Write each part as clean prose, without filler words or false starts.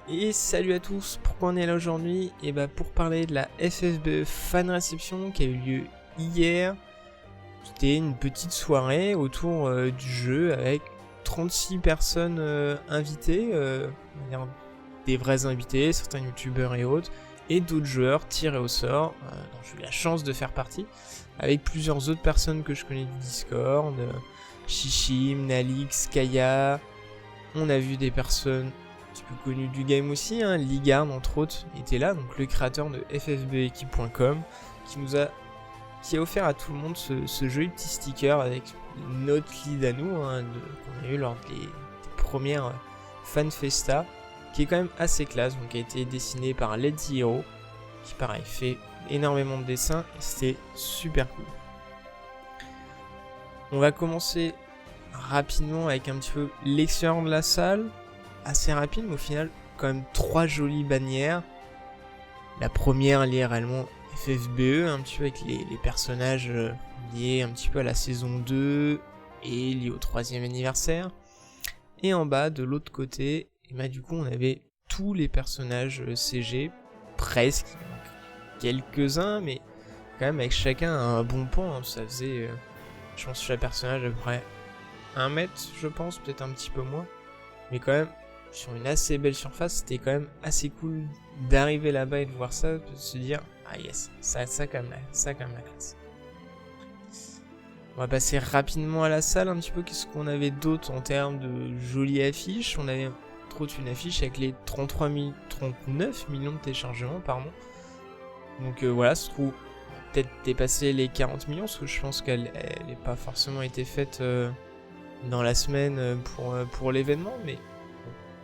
Et salut à tous, pourquoi on est là aujourd'hui? Et bah pour parler de la FFBE Fan Reception qui a eu lieu hier. C'était une petite soirée autour du jeu avec 36 personnes invitées, on va dire des vrais invités, certains youtubeurs et autres, et d'autres joueurs tirés au sort, dont j'ai eu la chance de faire partie, avec plusieurs autres personnes que je connais du Discord, Shishim, Nalix, Kaya. On a vu des personnes un petit peu connues du game aussi, hein, Ligard entre autres était là, donc le créateur de ffbequipe.com, qui a offert à tout le monde ce joli petit sticker avec notre lead à nous, hein, qu'on a eu lors des premières Fan Festa, qui est quand même assez classe, donc qui a été dessiné par Let's Hero, qui pareil fait énormément de dessins et c'était super cool. On va commencer rapidement avec un petit peu l'extérieur de la salle, assez rapide, mais au final quand même 3 jolies bannières. La première liée réellement FFBE, un petit peu avec les personnages liés un petit peu à la saison 2 et liés au 3e anniversaire. Et en bas, de l'autre côté, et bah, du coup on avait tous les personnages CG, presque, quelques-uns, mais quand même avec chacun un bon pan, hein. Ça faisait, je pense que chaque personnage à peu près 1 mètre, je pense, peut-être un petit peu moins, mais quand même sur une assez belle surface. C'était quand même assez cool d'arriver là-bas et de voir ça, de se dire ah yes, ça quand même la classe. On va passer rapidement à la salle un petit peu. Qu'est-ce qu'on avait d'autre en termes de jolies affiches? On avait entre autres une affiche avec les 39 millions de téléchargements, pardon. Donc voilà, ça se trouve peut-être dépasser les 40 millions, parce que je pense qu'elle n'est pas forcément été faite dans la semaine pour l'événement, mais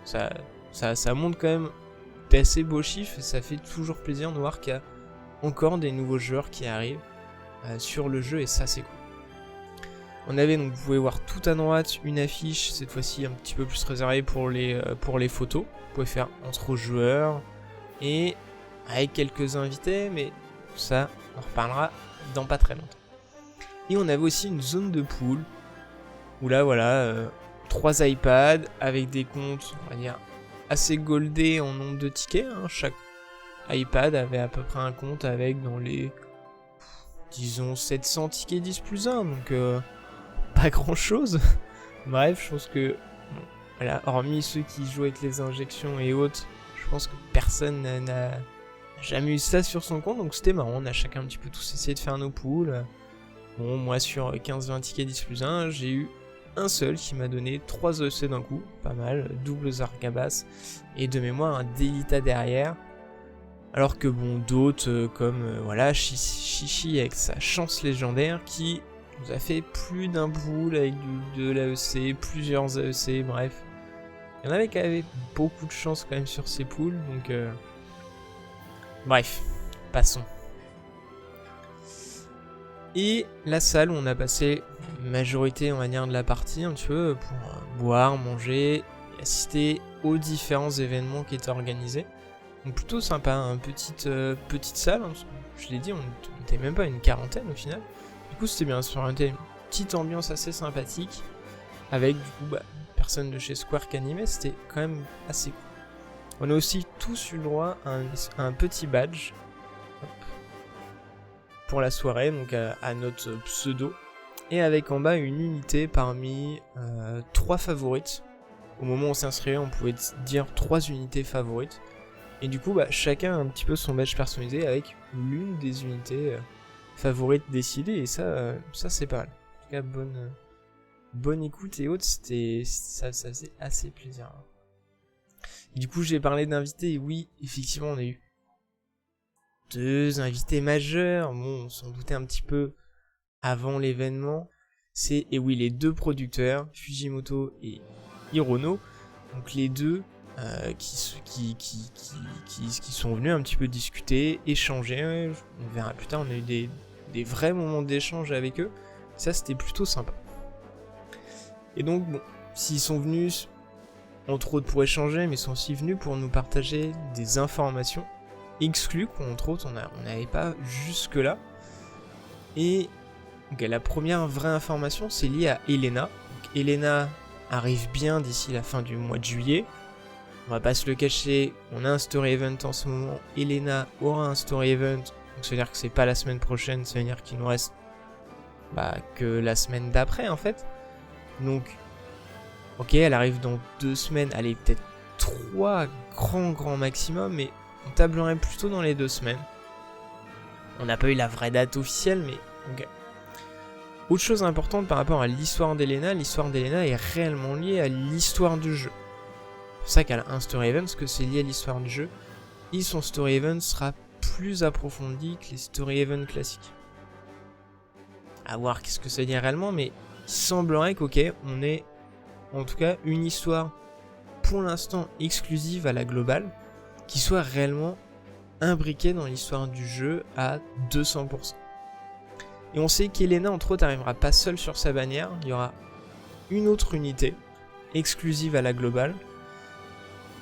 ça montre quand même d'assez beaux chiffres et ça fait toujours plaisir de voir qu'il y a encore des nouveaux joueurs qui arrivent sur le jeu, et ça c'est cool. On avait donc, vous pouvez voir tout à droite, une affiche, cette fois-ci un petit peu plus réservée pour les photos. Vous pouvez faire entre joueurs et avec quelques invités, mais ça on en reparlera dans pas très longtemps. Et on avait aussi une zone de pool où là voilà, 3 iPads avec des comptes, on va dire, assez goldés en nombre de tickets, hein. Chaque iPad avait à peu près un compte avec dans les, disons, 700 tickets 10+1, donc pas grand chose. Bref, je pense que, bon, voilà, hormis ceux qui jouent avec les injections et autres, je pense que personne n'a jamais eu ça sur son compte, donc c'était marrant. On a chacun un petit peu tous essayé de faire nos pools. Bon, moi sur 15-20 tickets 10+1, j'ai eu un seul qui m'a donné 3 EC d'un coup, pas mal, double Zargabas, et de mémoire un Delita derrière. Alors que bon, d'autres comme voilà, Chichi avec sa chance légendaire qui nous a fait plus d'un pool avec de l'AEC, plusieurs AEC, bref. Il y en avait qui avaient beaucoup de chance quand même sur ces pools, donc bref, passons. Et la salle où on a passé la majorité, on va dire, de la partie un petit peu pour boire, manger et assister aux différents événements qui étaient organisés. Donc plutôt sympa, hein, petite salle, hein, je l'ai dit, on n'était même pas une quarantaine au final. Du coup c'était bien, sur une petite ambiance assez sympathique, avec du coup personne de chez Square qui animait, c'était quand même assez cool. On a aussi tous eu le droit à un petit badge. Hop, pour la soirée, donc à notre pseudo, et avec en bas une unité parmi 3 favorites. Au moment où on s'inscrivait, on pouvait dire 3 unités favorites, et du coup chacun a un petit peu son badge personnalisé avec l'une des unités favorites décidées, et ça c'est pas mal. En tout cas, bonne écoute et autres, ça faisait assez plaisir. Et du coup j'ai parlé d'invités, et oui, effectivement on a eu 2 invités majeurs. Bon, on s'en doutait un petit peu avant l'événement. C'est, et oui, les 2 producteurs, Fujimoto et Hirono. Donc les deux qui sont venus un petit peu discuter, échanger. On verra plus tard, on a eu des vrais moments d'échange avec eux. Ça, c'était plutôt sympa. Et donc, bon, s'ils sont venus, entre autres pour échanger, mais ils sont aussi venus pour nous partager des informations exclus, qu'entre autres on n'avait pas jusque là. Et okay, la première vraie information, c'est lié à Elena. Donc, Elena arrive bien d'ici la fin du mois de juillet. On va pas se le cacher, on a un story event en ce moment. Elena aura un story event. Donc ça veut dire que c'est pas la semaine prochaine, ça veut dire qu'il nous reste que la semaine d'après en fait. Donc, ok, elle arrive dans 2 semaines, allez, peut-être 3 grands maximum, mais on tablerait plutôt dans les 2 semaines. On n'a pas eu la vraie date officielle, mais ok. Autre chose importante par rapport à l'histoire d'Elena est réellement liée à l'histoire du jeu. C'est pour ça qu'elle a un story event, parce que c'est lié à l'histoire du jeu. Et son story event sera plus approfondi que les story events classiques. À voir qu'est-ce que ça veut dire réellement, mais il semblerait qu'ok, on ait en tout cas une histoire pour l'instant exclusive à la globale, qui soit réellement imbriquée dans l'histoire du jeu à 200%. Et on sait qu'Elena, entre autres, n'arrivera pas seule sur sa bannière. Il y aura une autre unité exclusive à la globale.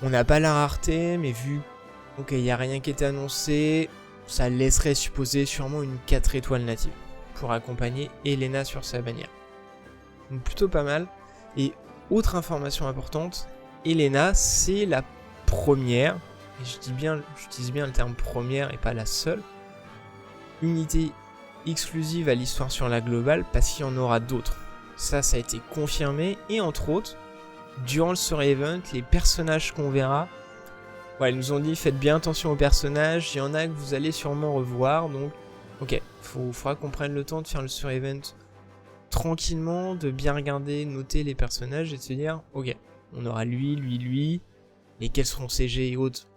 On n'a pas la rareté, mais vu qu'il n'y a rien qui est annoncé, ça laisserait supposer sûrement une 4 étoiles native pour accompagner Elena sur sa bannière. Donc plutôt pas mal. Et autre information importante, Elena, c'est la première, et j'utilise bien le terme première et pas la seule, unité exclusive à l'histoire sur la globale, parce qu'il y en aura d'autres. Ça a été confirmé, et entre autres, durant le story event, les personnages qu'on verra, ils nous ont dit faites bien attention aux personnages, il y en a que vous allez sûrement revoir, donc ok, faudra qu'on prenne le temps de faire le story event tranquillement, de bien regarder, noter les personnages et de se dire ok, on aura lui, lesquels seront CG et autres,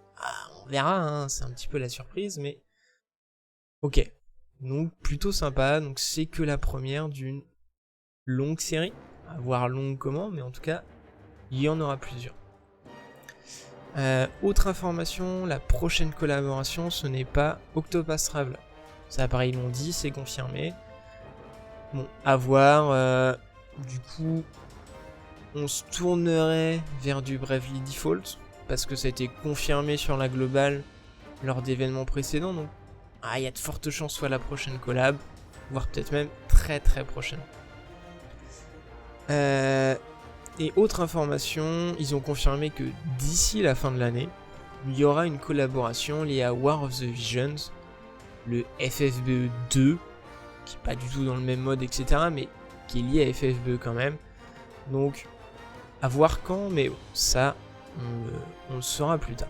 on verra, hein, c'est un petit peu la surprise, mais ok. Donc plutôt sympa, donc c'est que la première d'une longue série, à voir longue comment, mais en tout cas, il y en aura plusieurs. Autre information, la prochaine collaboration, ce n'est pas Octopath Traveler. Ça pareil, ils l'ont dit, c'est confirmé. Bon, à voir, du coup, on se tournerait vers du Bravely Default, parce que ça a été confirmé sur la globale lors d'événements précédents, donc il y a de fortes chances soit la prochaine collab, voire peut-être même très prochaine. Et autre information, ils ont confirmé que d'ici la fin de l'année, il y aura une collaboration liée à War of the Visions, le FFBE 2, qui n'est pas du tout dans le même mode, etc., mais qui est lié à FFBE quand même. Donc, à voir quand, mais ça, on le saura plus tard.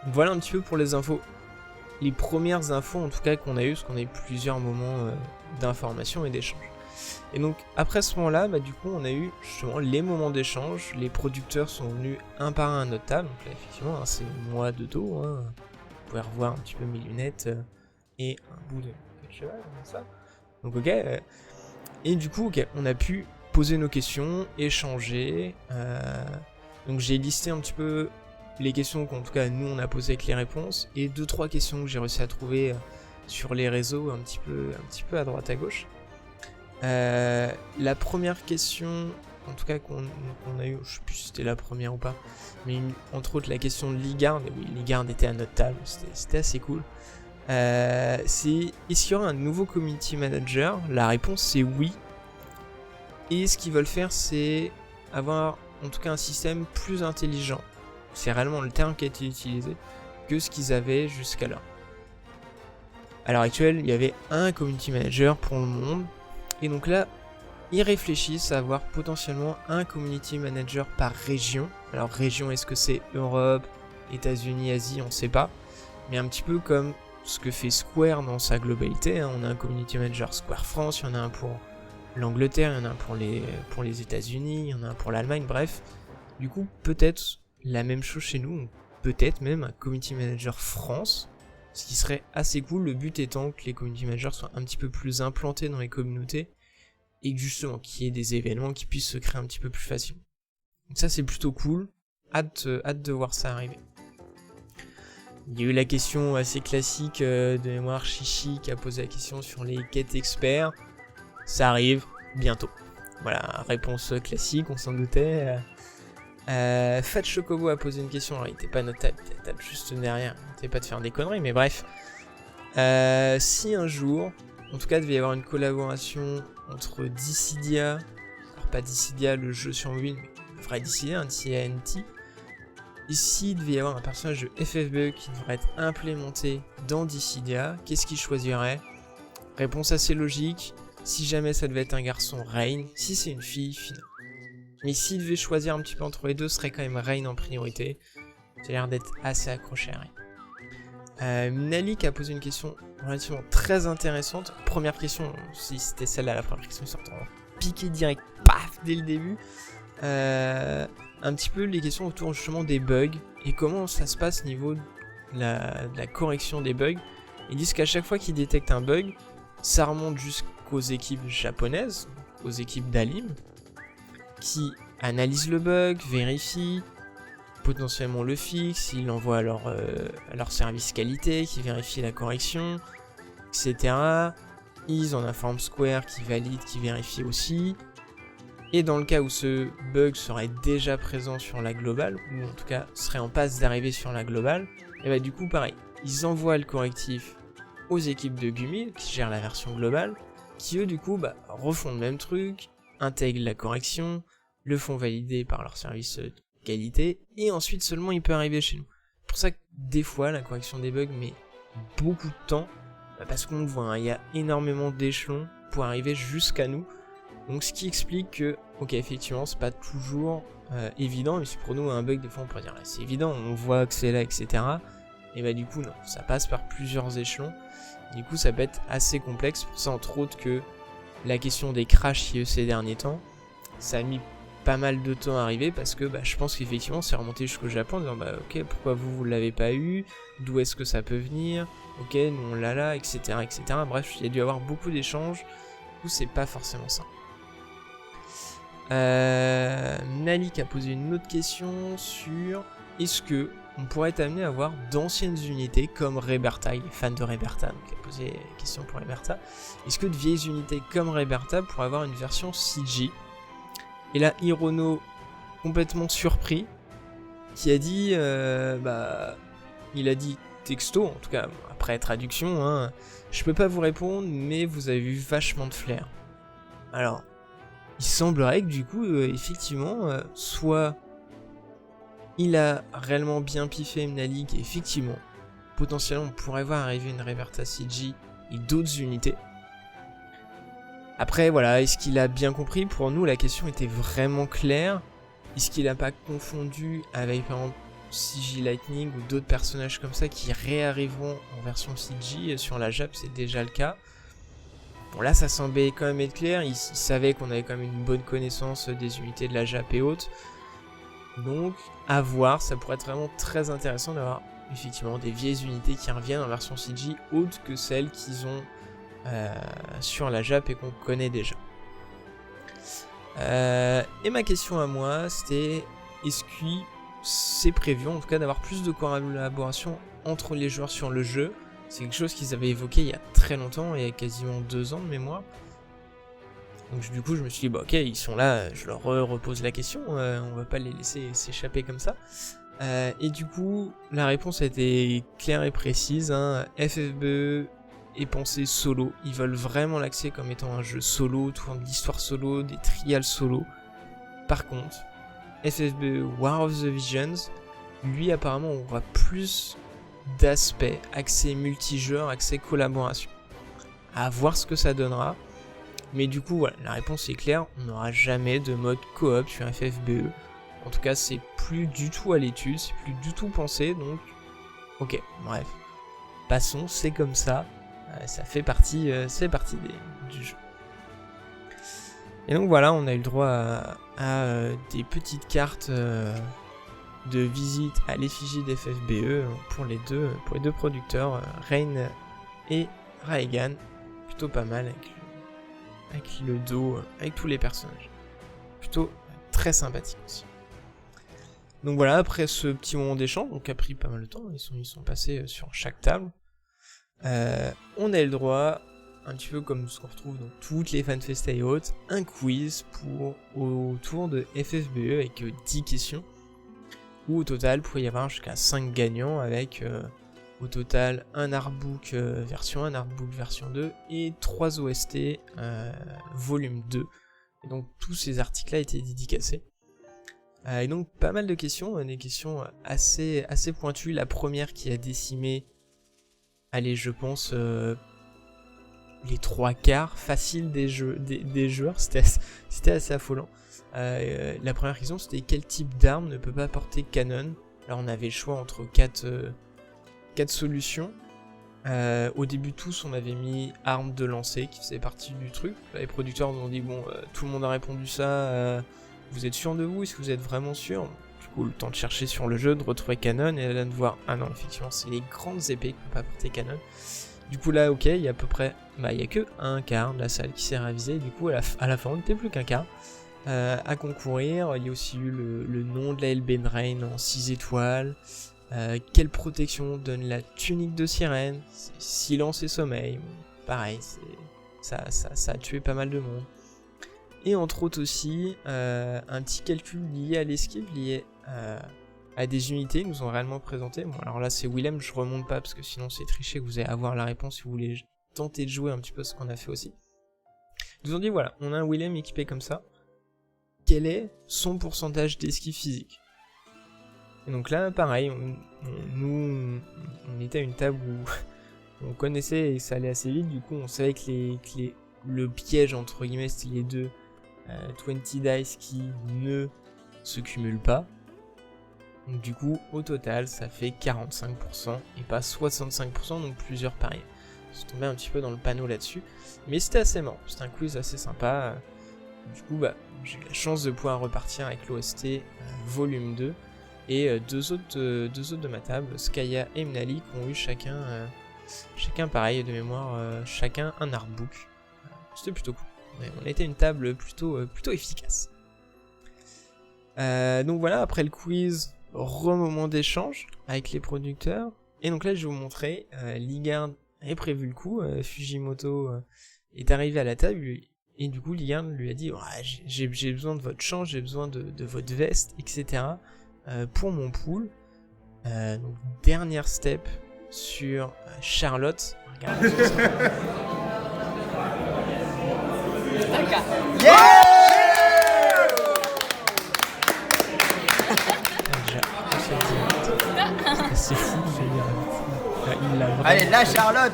Voilà un petit peu pour les infos. Les premières infos en tout cas qu'on a eu, parce qu'on a eu plusieurs moments d'information et d'échange. Et donc après ce moment-là, du coup on a eu justement les moments d'échange, les producteurs sont venus un par un à notre table, donc là effectivement c'est moi de dos, vous pouvez revoir un petit peu mes lunettes et un bout de cheval, comme ça. Donc ok, et du coup on a pu poser nos questions, échanger, donc j'ai listé un petit peu les questions qu'en tout cas nous on a posées avec les réponses, et 2-3 questions que j'ai réussi à trouver sur les réseaux un petit peu à droite à gauche. La première question en tout cas qu'on a eu, je sais plus si c'était la première ou pas, mais entre autres la question de Ligard, et oui Ligard était à notre table, c'était assez cool. C'est est-ce qu'il y aura un nouveau community manager? La réponse c'est oui, et ce qu'ils veulent faire c'est avoir en tout cas un système plus intelligent, c'est réellement le terme qui a été utilisé, que ce qu'ils avaient jusqu'alors. À l'heure actuelle, il y avait un community manager pour le monde, et donc là, ils réfléchissent à avoir potentiellement un community manager par région. Alors région, est-ce que c'est Europe, États-Unis, Asie, on ne sait pas, mais un petit peu comme ce que fait Square dans sa globalité, on a un community manager Square France, il y en a un pour l'Angleterre, il y en a un pour les États-Unis, il y en a un pour l'Allemagne, bref. Du coup, peut-être la même chose chez nous, peut-être même un community manager France, ce qui serait assez cool, le but étant que les community managers soient un petit peu plus implantés dans les communautés, et que justement qu'il y ait des événements qui puissent se créer un petit peu plus facilement. Donc ça c'est plutôt cool, hâte de voir ça arriver. Il y a eu la question assez classique de mémoire, Chichi qui a posé la question sur les quêtes experts, ça arrive bientôt. Voilà, réponse classique, on s'en doutait. Fat Chocobo a posé une question, alors il était pas à notre table, il était juste derrière, il n'était pas de faire des conneries, mais bref. Si un jour, en tout cas il devait y avoir une collaboration entre Dissidia, alors pas Dissidia le jeu sur mobile, mais le devrait décider, un TNT. Ici, il devait y avoir un personnage de FFBE qui devrait être implémenté dans Dissidia. Qu'est-ce qu'il choisirait? Réponse assez logique. Si jamais ça devait être un garçon, Rain. Si c'est une fille, Fina. Mais s'il devait choisir un petit peu entre les deux, ce serait quand même Rain en priorité. Ça a l'air d'être assez accroché à Rain. Nalik a posé une question relativement très intéressante. Première question, si c'était celle-là, la première question, ils sortent en piqué direct, paf, dès le début. Un petit peu les questions autour justement des bugs et comment ça se passe au niveau de la correction des bugs. Ils disent qu'à chaque fois qu'ils détectent un bug, ça remonte jusqu'aux équipes japonaises, aux équipes d'Alim, qui analysent le bug, vérifient, potentiellement le fixent, ils l'envoient à leur service qualité, qui vérifie la correction, etc. Ils en informent Square, qui valide, qui vérifie aussi. Et dans le cas où ce bug serait déjà présent sur la globale, ou en tout cas serait en passe d'arriver sur la globale, et bah du coup pareil, ils envoient le correctif aux équipes de Gumil, qui gèrent la version globale, qui eux du coup refont le même truc, intègrent la correction, le font valider par leur service qualité, et ensuite seulement il peut arriver chez nous. C'est pour ça que des fois la correction des bugs met beaucoup de temps, parce qu'on le voit, hein, il y a énormément d'échelons pour arriver jusqu'à nous. Donc ce qui explique que, ok, effectivement, c'est pas toujours évident, mais c'est pour nous un bug, des fois on pourrait dire, c'est évident, on voit que c'est là, etc. Et bah du coup non, ça passe par plusieurs échelons, du coup ça peut être assez complexe, pour ça entre autres que la question des crashs ces derniers temps, ça a mis pas mal de temps à arriver, parce que je pense qu'effectivement c'est remonté jusqu'au Japon en disant ok, pourquoi vous l'avez pas eu, d'où est-ce que ça peut venir, ok, nous on l'a là, etc. etc. Bref, il y a dû y avoir beaucoup d'échanges, du coup c'est pas forcément ça. Nalik a posé une autre question sur est-ce que on pourrait être amené à avoir d'anciennes unités comme Reberta, il est fan de Reberta, donc il a posé une question pour Reberta. Est-ce que de vieilles unités comme Reberta pourraient avoir une version CG? Et là, Hirono, complètement surpris, qui a dit, il a dit texto, en tout cas après traduction, hein, je peux pas vous répondre, mais vous avez eu vachement de flair. Alors, il semblerait que du coup, effectivement, soit il a réellement bien piffé Nalik et effectivement, potentiellement, on pourrait voir arriver une Reberta CG et d'autres unités. Après, voilà, est-ce qu'il a bien compris? Pour nous, la question était vraiment claire. Est-ce qu'il n'a pas confondu avec, par exemple, CG Lightning ou d'autres personnages comme ça qui réarriveront en version CG sur la Jap, c'est déjà le cas. Bon, là, ça semblait quand même être clair. Il savait qu'on avait quand même une bonne connaissance des unités de la Jap et autres. Donc, à voir, ça pourrait être vraiment très intéressant d'avoir effectivement des vieilles unités qui reviennent en version CG autres que celles qu'ils ont sur la Jap et qu'on connaît déjà. Et ma question à moi, c'était est-ce que c'est prévu en tout cas d'avoir plus de collaboration entre les joueurs sur le jeu? C'est quelque chose qu'ils avaient évoqué il y a très longtemps, il y a quasiment 2 ans de mémoire. Donc du coup je me suis dit ok, ils sont là, je leur repose la question, on va pas les laisser s'échapper comme ça. Et du coup la réponse a été claire et précise, hein. FFBE est pensé solo, ils veulent vraiment l'axer comme étant un jeu solo, autour de l'histoire solo, des trials solo. Par contre, FFBE War of the Visions, lui apparemment aura plus d'aspects, accès multijoueur, accès collaboration. À voir ce que ça donnera. Mais du coup, voilà, la réponse est claire, on n'aura jamais de mode coop sur FFBE. En tout cas, c'est plus du tout à l'étude, c'est plus du tout pensé, donc... Ok, bref. Passons, c'est comme ça. Ça fait partie, du jeu. Et donc voilà, on a eu le droit à des petites cartes de visite à l'effigie d'FFBE pour les deux producteurs, Rain et Raegan. Plutôt pas mal avec le dos, avec tous les personnages. Plutôt très sympathique aussi. Donc voilà, après ce petit moment d'échange, donc a pris pas mal de temps, ils sont passés sur chaque table. On a eu le droit, un petit peu comme ce qu'on retrouve dans toutes les fanfestas et autres, un quiz autour de FFBE avec 10 questions, où au total il pouvait y avoir jusqu'à 5 gagnants avec au total un artbook version 1, un artbook version 2 et 3 OST volume 2. Et donc tous ces articles-là étaient dédicacés. Et donc pas mal de questions, des questions assez pointues. La première qui a décimé, allez je pense, les 3/4 faciles des joueurs, c'était assez affolant. La première question c'était quel type d'arme ne peut pas porter canon. Alors on avait le choix entre 4 solutions. Au début tous on avait mis arme de lancer qui faisait partie du truc. Là, les producteurs nous ont dit bon tout le monde a répondu ça, vous êtes sûr de vous, est-ce que vous êtes vraiment sûr? Du coup le temps de chercher sur le jeu, de retrouver canon et là de voir ah non effectivement c'est les grandes épées qui ne peuvent pas porter canon. Du coup là ok il y a à peu près, il y a que un quart de la salle qui s'est ravisé, du coup à la fin on n'était plus qu'un quart à concourir. Il y a aussi eu le nom de la Elben Rain en 6 étoiles. Quelle protection donne la tunique de sirène? Silence et sommeil. Pareil, ça a tué pas mal de monde. Et entre autres aussi, un petit calcul lié à l'esquive, lié à des unités, ils nous ont réellement présenté. Bon, alors là, c'est Willem, je remonte pas parce que sinon c'est triché, que vous allez avoir la réponse si vous voulez tenter de jouer un petit peu ce qu'on a fait aussi. Ils nous ont dit voilà, on a un Willem équipé comme ça. Quel est son pourcentage d'esquive physique? Et donc là, pareil, on était à une table où on connaissait et ça allait assez vite, du coup on savait que le piège entre guillemets c'était les deux 20 dice qui ne se cumulent pas. Donc du coup au total ça fait 45% et pas 65%, donc plusieurs paris. Je tombé un petit peu dans le panneau là-dessus, mais c'était assez marrant, c'était un quiz assez sympa. Du coup j'ai eu la chance de pouvoir repartir avec l'OST volume 2 et deux autres de ma table, Skaya et Mnali, qui ont eu chacun pareil de mémoire, chacun un artbook. C'était plutôt cool. On était une table plutôt efficace. Donc voilà, après le quiz, moment d'échange avec les producteurs. Et donc là, je vais vous montrer, Ligard avait prévu le coup, Fujimoto est arrivé à la table, et du coup, Ligard lui a dit j'ai besoin de votre change, j'ai besoin de votre veste, etc. Pour mon pool. Donc, dernière step sur Charlotte. Regardez ça. Yeah! C'est fou, il l'a vraiment... Allez, là, Charlotte!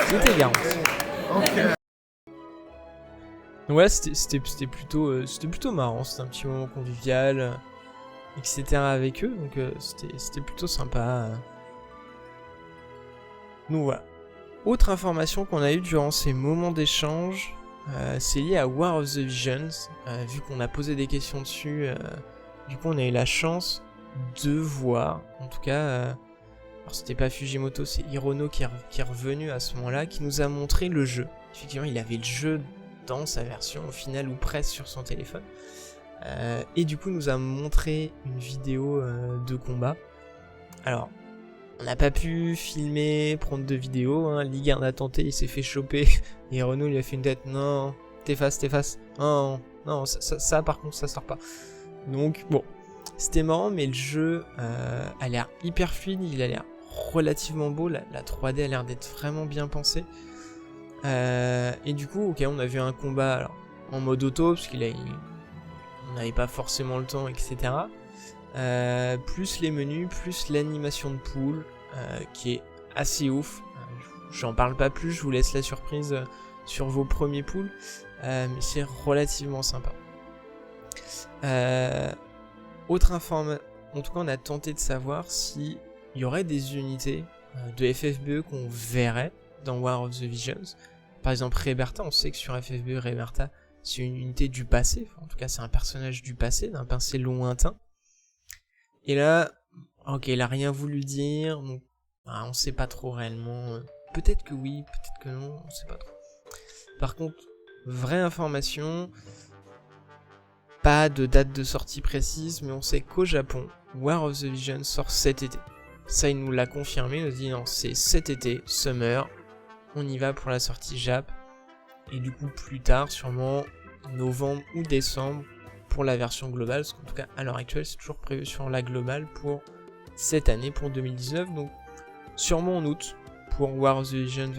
C'était garanti. Donc voilà, c'était plutôt marrant, c'était un petit moment convivial, etc. avec eux, donc c'était plutôt sympa. Donc voilà. Autre information qu'on a eue durant ces moments d'échange, c'est lié à War of the Visions. Vu qu'on a posé des questions dessus, du coup on a eu la chance de voir, en tout cas, alors c'était pas Fujimoto, c'est Hirono qui est revenu à ce moment-là, qui nous a montré le jeu. Effectivement, il avait le jeu dans sa version au final ou presque sur son téléphone. Et du coup, nous a montré une vidéo de combat. Alors, on n'a pas pu filmer, prendre de vidéos. Hein. Ligard a tenté, il s'est fait choper. Et Renault lui a fait une tête. Non, t'effaces. Non, ça par contre, ça sort pas. Donc, bon, c'était marrant, mais le jeu a l'air hyper fluide. Il a l'air relativement beau. La 3D a l'air d'être vraiment bien pensée. Et du coup, ok, on a vu un combat alors, en mode auto, parce on n'avait pas forcément le temps, etc. Plus les menus, plus l'animation de pool, qui est assez ouf. J'en parle pas plus, je vous laisse la surprise sur vos premiers pools, mais c'est relativement sympa. Autre information, en tout cas on a tenté de savoir s'il y aurait des unités de FFBE qu'on verrait dans War of the Visions. Par exemple Reberta, on sait que sur FFBE Reberta c'est une unité du passé, enfin, en tout cas c'est un personnage du passé, d'un passé lointain. Et là, ok, il a rien voulu dire, donc on sait pas trop réellement. Peut-être que oui, peut-être que non, on sait pas trop. Par contre, vraie information, pas de date de sortie précise, mais on sait qu'au Japon, War of the Vision sort cet été. Ça, il nous l'a confirmé, il nous dit non, c'est cet été, Summer, on y va pour la sortie Jap. Et du coup, plus tard, sûrement novembre ou décembre, pour la version globale, parce qu'en tout cas à l'heure actuelle c'est toujours prévu sur la globale pour cette année, pour 2019, donc sûrement en août pour War of the Legion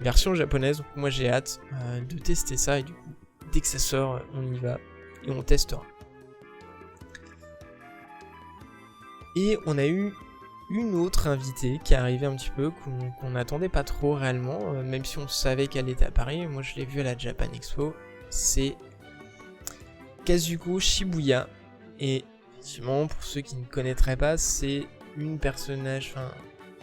version japonaise. Donc moi j'ai hâte de tester ça, et du coup dès que ça sort on y va et on testera. Et on a eu une autre invitée qui est arrivée un petit peu, qu'on n'attendait pas trop réellement, même si on savait qu'elle était à Paris. Moi je l'ai vue à la Japan Expo, c'est Kazuko Shibuya. Et effectivement, pour ceux qui ne connaîtraient pas, c'est une personnage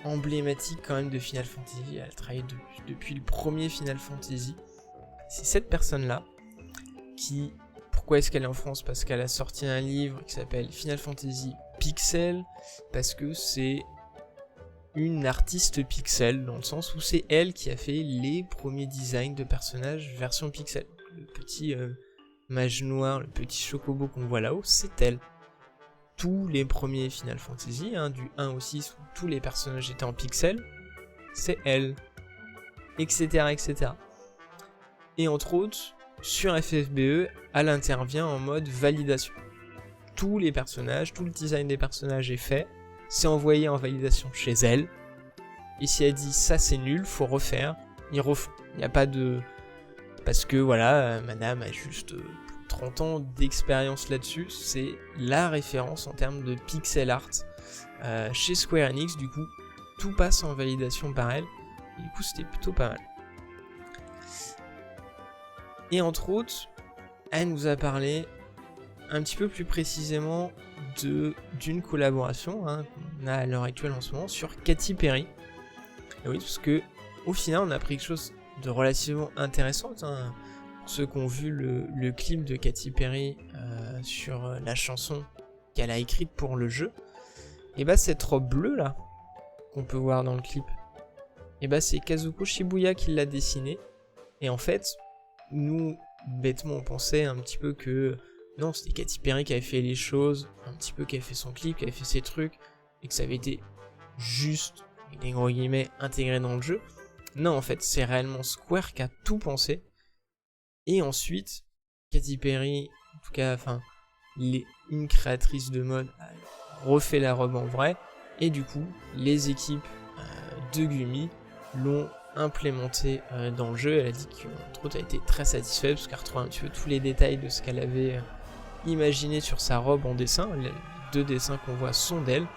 emblématique quand même de Final Fantasy. Elle a travaillé depuis le premier Final Fantasy. C'est cette personne-là qui... Pourquoi est-ce qu'elle est en France? Parce qu'elle a sorti un livre qui s'appelle Final Fantasy Pixel, parce que c'est une artiste pixel, dans le sens où c'est elle qui a fait les premiers designs de personnages version pixel. Le petit mage noir, le petit chocobo qu'on voit là-haut, c'est elle. Tous les premiers Final Fantasy, du 1 au 6, où tous les personnages étaient en pixel, c'est elle, etc., etc. Et entre autres, sur FFBE, elle intervient en mode validation. Tous les personnages, tout le design des personnages est fait, c'est envoyé en validation chez elle, et si elle dit ça c'est nul, faut refaire, ils refont. Il n'y a pas de... Parce que voilà, madame a juste 30 ans d'expérience là-dessus, c'est la référence en termes de pixel art chez Square Enix. Du coup tout passe en validation par elle, et du coup c'était plutôt pas mal. Et entre autres, elle nous a parlé un petit peu plus précisément d'une collaboration qu'on a à l'heure actuelle en ce moment sur Katy Perry. Et oui, parce que au final on a appris quelque chose de relativement intéressant. Pour ceux qui ont vu le clip de Katy Perry sur la chanson qu'elle a écrite pour le jeu, et bah cette robe bleue là qu'on peut voir dans le clip, et bah c'est Kazuko Shibuya qui l'a dessinée. Et en fait, nous bêtement on pensait un petit peu que non, c'était Katy Perry qui avait fait les choses, un petit peu qui avait fait son clip, qui avait fait ses trucs, et que ça avait été juste, avec des gros guillemets, intégré dans le jeu. Non, en fait, c'est réellement Square qui a tout pensé. Et ensuite, Katy Perry, en tout cas, une créatrice de mode, a refait la robe en vrai. Et du coup, les équipes de Gumi l'ont implémenté dans le jeu. Elle a dit qu'entre autres, elle a été très satisfaite parce qu'elle a retrouvé un petit peu tous les détails de ce qu'elle avait imaginé sur sa robe en dessin. Les deux dessins qu'on voit sont d'elle,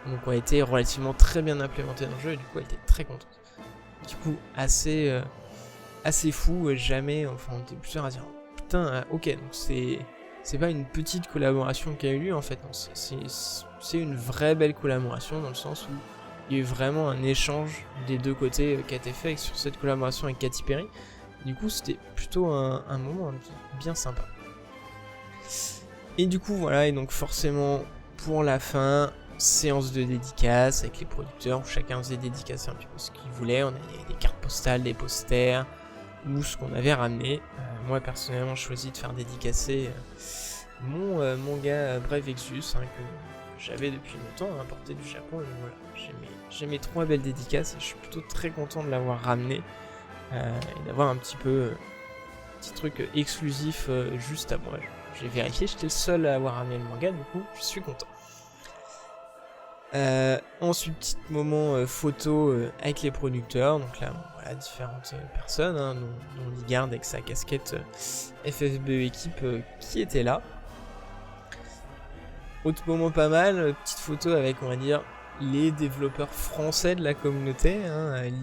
donc ont été relativement très bien implémentés dans le jeu, et du coup elle était très contente. Du coup assez fou, jamais, enfin on était plusieurs à dire putain, ok, donc c'est pas une petite collaboration qui a eu lieu en fait, non, c'est une vraie belle collaboration, dans le sens où il y a eu vraiment un échange des deux côtés qui a été fait sur cette collaboration avec Katy Perry. Du coup c'était plutôt un moment bien sympa. Et du coup voilà, et donc forcément pour la fin, séance de dédicaces avec les producteurs où chacun faisait dédicacer un petit peu ce qu'il voulait. On avait des cartes postales, des posters ou ce qu'on avait ramené. Moi personnellement j'ai choisi de faire dédicacer mon manga Brave Exvius que j'avais depuis longtemps importé du Japon, et voilà, j'ai mes 3 belles dédicaces et je suis plutôt très content de l'avoir ramené et d'avoir un petit truc exclusif juste à moi. J'ai vérifié, j'étais le seul à avoir ramené le manga, du coup je suis content. Ensuite, petit moment photo avec les producteurs. Donc là, voilà, différentes personnes, dont Ligard avec sa casquette FFBE équipe qui était là. Autre moment pas mal, petite photo avec, on va dire, les développeurs français de la communauté,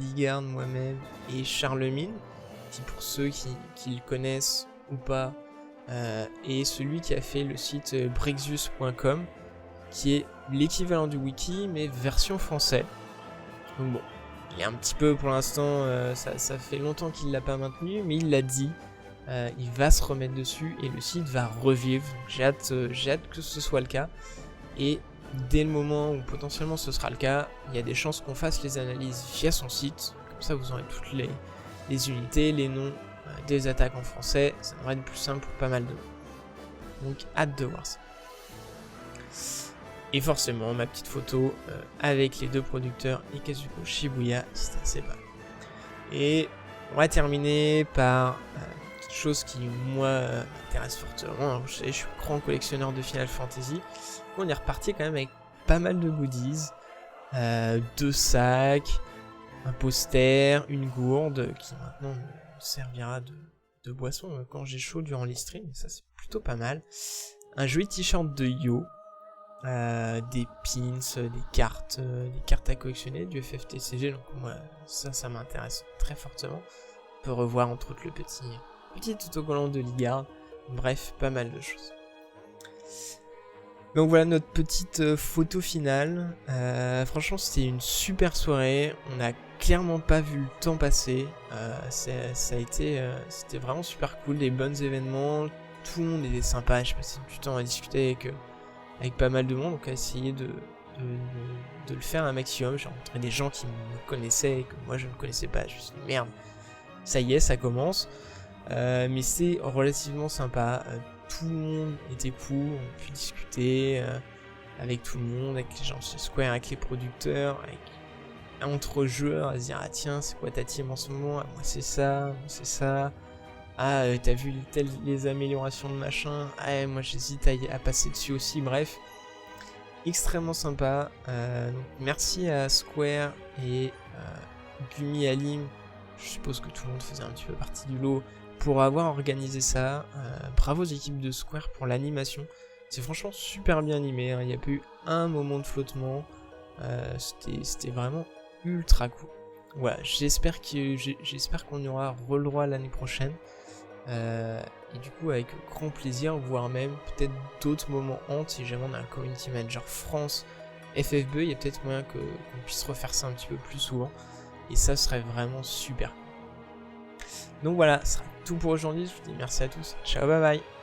Ligard, moi-même et Charlemagne, qui pour ceux qui le connaissent ou pas, et celui qui a fait le site Brexius.com, qui est l'équivalent du wiki mais version français. Donc bon, il est un petit peu pour l'instant, ça fait longtemps qu'il l'a pas maintenu, mais il l'a dit, il va se remettre dessus et le site va revivre. J'ai hâte que ce soit le cas, et dès le moment où potentiellement ce sera le cas, il y a des chances qu'on fasse les analyses via son site, comme ça vous aurez toutes les unités, les noms des attaques en français, ça devrait être plus simple pour pas mal de monde. Donc hâte de voir ça. Et forcément, ma petite photo avec les deux producteurs et Kazuko Shibuya, c'était assez mal. Et on va terminer par quelque chose qui moi m'intéresse fortement. Alors, je suis grand collectionneur de Final Fantasy. On est reparti quand même avec pas mal de goodies, 2 sacs, un poster, une gourde qui maintenant me servira de boisson quand j'ai chaud durant les streams, ça c'est plutôt pas mal. Un joli t-shirt de Yo, des pins, des cartes à collectionner, du FFTCG, donc moi ça m'intéresse très fortement. On peut revoir entre autres le petit autocollant de Ligard, bref, pas mal de choses. Donc voilà notre petite photo finale. Franchement c'était une super soirée, on a clairement pas vu le temps passer. C'était vraiment super cool, des bons événements, tout le monde était sympa, j'ai passé du temps à discuter avec pas mal de monde, donc à essayer de le faire un maximum. J'ai rencontré des gens qui me connaissaient et que moi je ne connaissais pas, je me suis dit merde, ça y est, ça commence. Mais c'est relativement sympa. Tout le monde était cool, on a pu discuter avec tout le monde, avec les gens chez Square, avec les producteurs, entre joueurs, à se dire ah tiens c'est quoi ta team en ce moment, ah, moi c'est ça, ah t'as vu les améliorations de machin, ah moi j'hésite à passer dessus aussi, bref, extrêmement sympa. Donc merci à Square et Gumi Alim, je suppose que tout le monde faisait un petit peu partie du lot, pour avoir organisé ça. Bravo aux équipes de Square pour l'animation. C'est franchement super bien animé, hein. Il n'y a pas eu un moment de flottement. C'était vraiment ultra cool. Voilà, j'espère qu'on y aura le droit l'année prochaine. Et du coup avec grand plaisir, voire même peut-être d'autres moments hantes, si jamais on a un community manager France, FFB, il y a peut-être moyen qu'on puisse refaire ça un petit peu plus souvent. Et ça serait vraiment super. Donc voilà, ce sera tout pour aujourd'hui, je vous dis merci à tous, ciao bye bye.